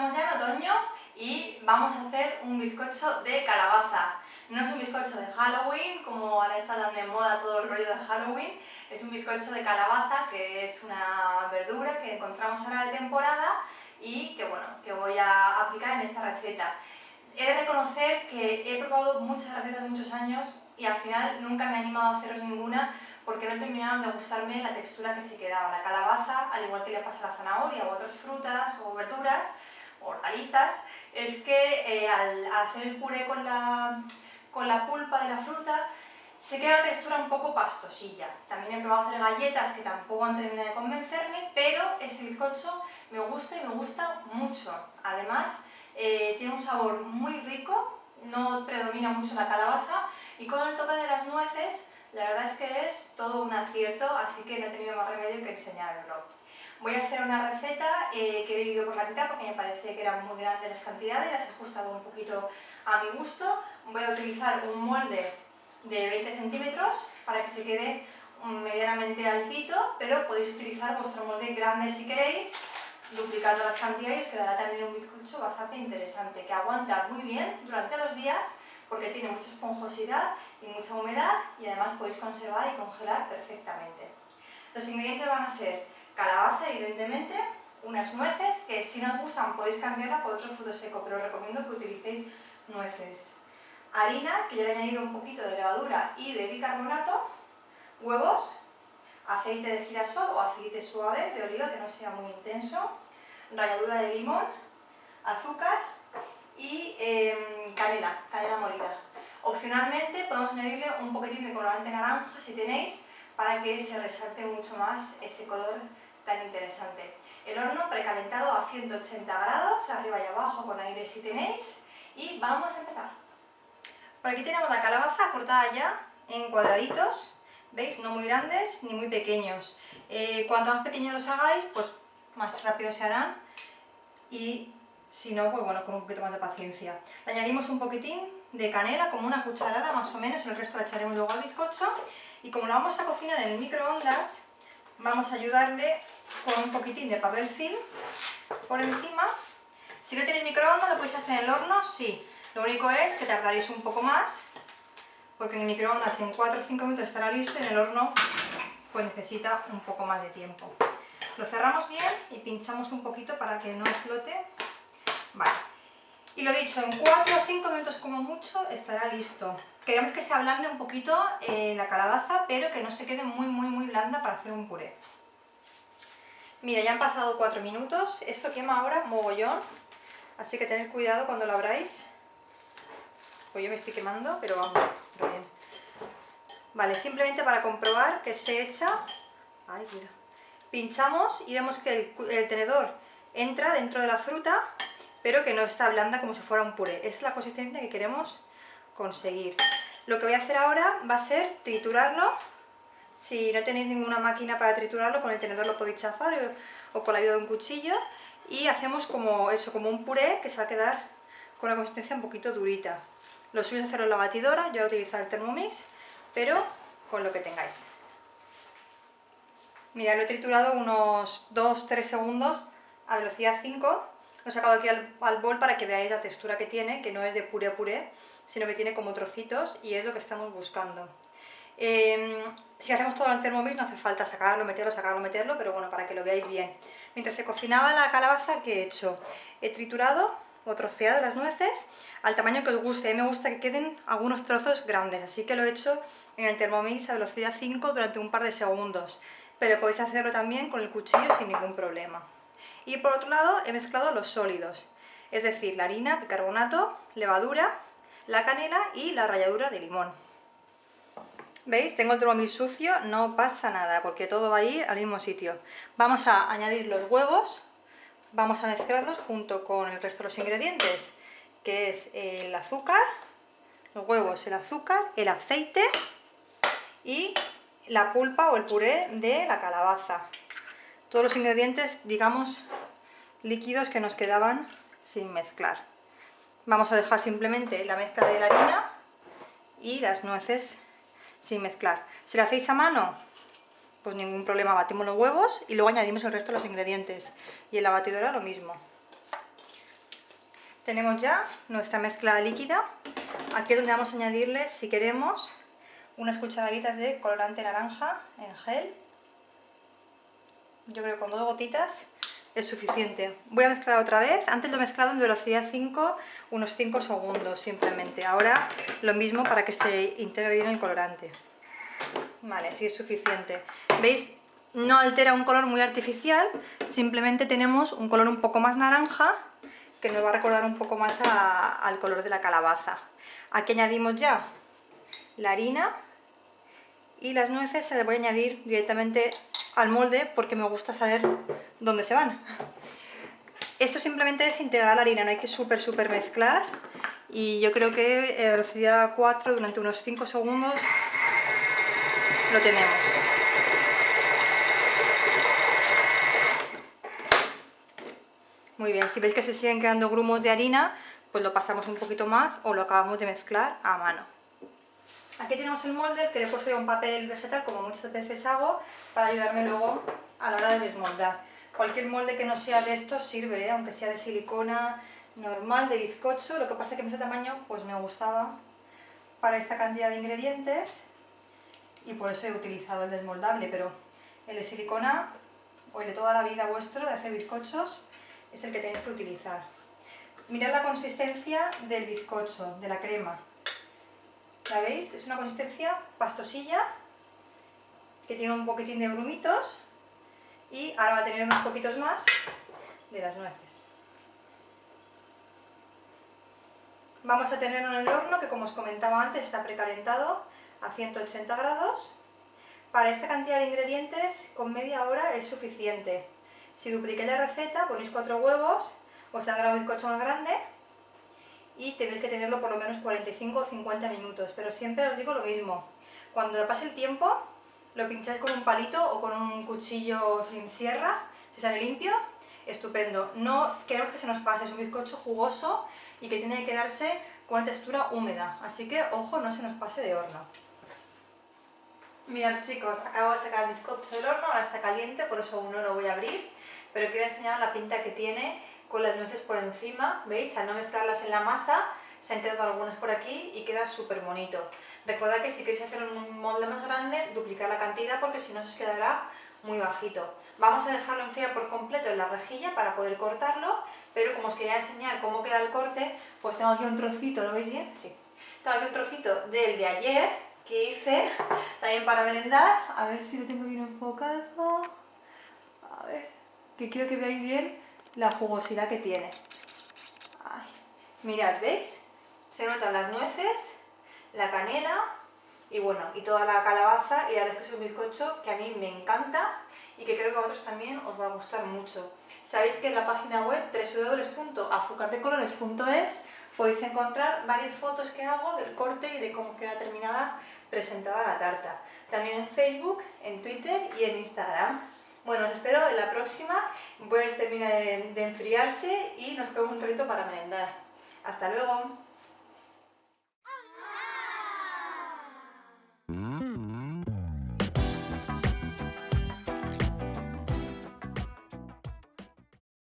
estamos ya en otoño y vamos a hacer un bizcocho de calabaza. No es un bizcocho de Halloween, como ahora está tan de moda todo el rollo de Halloween, es un bizcocho de calabaza, que es una verdura que encontramos ahora de temporada y que, bueno, que voy a aplicar en esta receta. He de reconocer que he probado muchas recetas muchos años y al final nunca me he animado a haceros ninguna porque no terminaron de gustarme la textura que se quedaba. La calabaza, al igual que le pasa a la zanahoria o otras frutas o verduras o hortalizas, es que al hacer el puré con la pulpa de la fruta se queda la textura un poco pastosilla. También he probado hacer galletas que tampoco han terminado de convencerme, pero este bizcocho me gusta y me gusta mucho. Además, tiene un sabor muy rico, no predomina mucho la calabaza y con el toque de las nueces la verdad es que es todo un acierto, así que no he tenido más remedio que enseñaroslo. Voy a hacer una receta que he dividido por la mitad porque me parece que eran muy grandes las cantidades, las he ajustado un poquito a mi gusto. Voy a utilizar un molde de 20 centímetros para que se quede medianamente altito, pero podéis utilizar vuestro molde grande si queréis, duplicando las cantidades y os quedará también un bizcocho bastante interesante, que aguanta muy bien durante los días porque tiene mucha esponjosidad y mucha humedad y además podéis conservar y congelar perfectamente. Los ingredientes van a ser calabaza, evidentemente, unas nueces, que si no os gustan podéis cambiarla por otro fruto seco, pero os recomiendo que utilicéis nueces. Harina, que yo le he añadido un poquito de levadura y de bicarbonato, huevos, aceite de girasol o aceite suave de oliva que no sea muy intenso, ralladura de limón, azúcar y canela molida. Opcionalmente podemos añadirle un poquitín de colorante naranja si tenéis, para que se resalte mucho más ese color tan interesante. El horno precalentado a 180 grados, arriba y abajo con aire si tenéis, y vamos a empezar. Por aquí tenemos la calabaza cortada ya en cuadraditos, ¿veis? No muy grandes ni muy pequeños. Cuanto más pequeños los hagáis, pues más rápido se harán y si no, pues bueno, con un poquito más de paciencia. Le añadimos un poquitín de canela, como una cucharada más o menos, el resto le echaremos luego al bizcocho. Y como lo vamos a cocinar en el microondas, vamos a ayudarle con un poquitín de papel film por encima. Si no tenéis microondas, lo podéis hacer en el horno, sí. Lo único es que tardaréis un poco más, porque en el microondas en 4 o 5 minutos estará listo y en el horno pues necesita un poco más de tiempo. Lo cerramos bien y pinchamos un poquito para que no explote. Vale. Y lo dicho, en 4 o 5 minutos como mucho estará listo. Queremos que se ablande un poquito la calabaza, pero que no se quede muy blanda para hacer un puré. Mira, ya han pasado 4 minutos, esto quema ahora mogollón, así que tened cuidado cuando lo abráis. Pues yo me estoy quemando, pero vamos, pero bien. Vale, simplemente para comprobar que esté hecha, ay, mira, pinchamos y vemos que el tenedor entra dentro de la fruta, pero que no está blanda como si fuera un puré. Esa es la consistencia que queremos conseguir. Lo que voy a hacer ahora va a ser triturarlo. Si no tenéis ninguna máquina para triturarlo, con el tenedor lo podéis chafar o con la ayuda de un cuchillo. Y hacemos como eso, como un puré que se va a quedar con una consistencia un poquito durita. Lo suyo es hacerlo en la batidora, yo voy a utilizar el Thermomix, pero con lo que tengáis. Mira, lo he triturado unos 2-3 segundos a velocidad 5. Lo he sacado aquí al bol para que veáis la textura que tiene, que no es de puré a puré, sino que tiene como trocitos y es lo que estamos buscando. Si hacemos todo en el Thermomix no hace falta sacarlo, meterlo, pero bueno, para que lo veáis bien. Mientras se cocinaba la calabaza, ¿qué he hecho? He triturado o troceado las nueces al tamaño que os guste. A mí me gusta que queden algunos trozos grandes, así que lo he hecho en el Thermomix a velocidad 5 durante un par de segundos. Pero podéis hacerlo también con el cuchillo sin ningún problema. Y por otro lado he mezclado los sólidos, es decir, la harina, bicarbonato, levadura, la canela y la ralladura de limón. ¿Veis? Tengo el Thermomix sucio, no pasa nada porque todo va a ir al mismo sitio. Vamos a añadir los huevos, vamos a mezclarlos junto con el resto de los ingredientes, que es el azúcar, los huevos, el azúcar, el aceite y la pulpa o el puré de la calabaza. Todos los ingredientes, digamos, líquidos que nos quedaban sin mezclar. Vamos a dejar simplemente la mezcla de la harina y las nueces sin mezclar. Si lo hacéis a mano, pues ningún problema, batimos los huevos y luego añadimos el resto de los ingredientes. Y en la batidora lo mismo. Tenemos ya nuestra mezcla líquida. Aquí es donde vamos a añadirle, si queremos, unas cucharaditas de colorante naranja en gel. Yo creo que con 2 gotitas es suficiente. Voy a mezclar otra vez. Antes lo he mezclado en velocidad 5, unos 5 segundos simplemente. Ahora lo mismo para que se integre bien el colorante. Vale, así es suficiente. ¿Veis? No altera un color muy artificial, simplemente tenemos un color un poco más naranja que nos va a recordar un poco más al color de la calabaza. Aquí añadimos ya la harina y las nueces se las voy a añadir directamente al molde porque me gusta saber dónde se van. Esto simplemente es integrar la harina, no hay que súper mezclar, y yo creo que a velocidad 4 durante unos 5 segundos lo tenemos. Muy bien, si veis que se siguen quedando grumos de harina, pues lo pasamos un poquito más o lo acabamos de mezclar a mano. Aquí tenemos el molde, que le he puesto ya un papel vegetal, como muchas veces hago, para ayudarme luego a la hora de desmoldar. Cualquier molde que no sea de estos sirve, aunque sea de silicona normal, de bizcocho. Lo que pasa es que en ese tamaño pues me gustaba para esta cantidad de ingredientes y por eso he utilizado el desmoldable, pero el de silicona o el de toda la vida vuestro de hacer bizcochos es el que tenéis que utilizar. Mirad la consistencia del bizcocho, de la crema. ¿La veis? Es una consistencia pastosilla, que tiene un poquitín de grumitos, y ahora va a tener unos poquitos más de las nueces. Vamos a tenerlo en el horno, que como os comentaba antes está precalentado a 180 grados. Para esta cantidad de ingredientes, con media hora es suficiente. Si duplicáis la receta, ponéis 4 huevos, os saldrá un bizcocho más grande y tenéis que tenerlo por lo menos 45 o 50 minutos. Pero siempre os digo lo mismo, cuando pase el tiempo, lo pincháis con un palito o con un cuchillo sin sierra, si sale limpio, estupendo. No queremos que se nos pase, es un bizcocho jugoso y que tiene que quedarse con una textura húmeda, así que ojo, no se nos pase de horno. Mirad chicos, acabo de sacar el bizcocho del horno, ahora está caliente, por eso aún no lo voy a abrir, pero quiero enseñaros la pinta que tiene con las nueces por encima. ¿Veis? Al no mezclarlas en la masa, se han quedado algunas por aquí y queda súper bonito. Recordad que si queréis hacer un molde más grande, duplicar la cantidad porque si no se os quedará muy bajito. Vamos a dejarlo enfriar por completo en la rejilla para poder cortarlo, pero como os quería enseñar cómo queda el corte, pues tengo aquí un trocito, ¿lo veis bien? Sí. Tengo aquí un trocito del de ayer que hice también para merendar. A ver si lo tengo bien enfocado. A ver, que quiero que veáis bien la jugosidad que tiene. Ay. Mirad, ¿veis? Se notan las nueces, la canela y bueno, y toda la calabaza, y la verdad es que es un bizcocho que a mí me encanta y que creo que a vosotros también os va a gustar mucho. Sabéis que en la página web www.azucardecolores.es podéis encontrar varias fotos que hago del corte y de cómo queda terminada, presentada la tarta. También en Facebook, en Twitter y en Instagram. Bueno, os espero en la próxima, pues termina de enfriarse y nos comemos un trocito para merendar. ¡Hasta luego!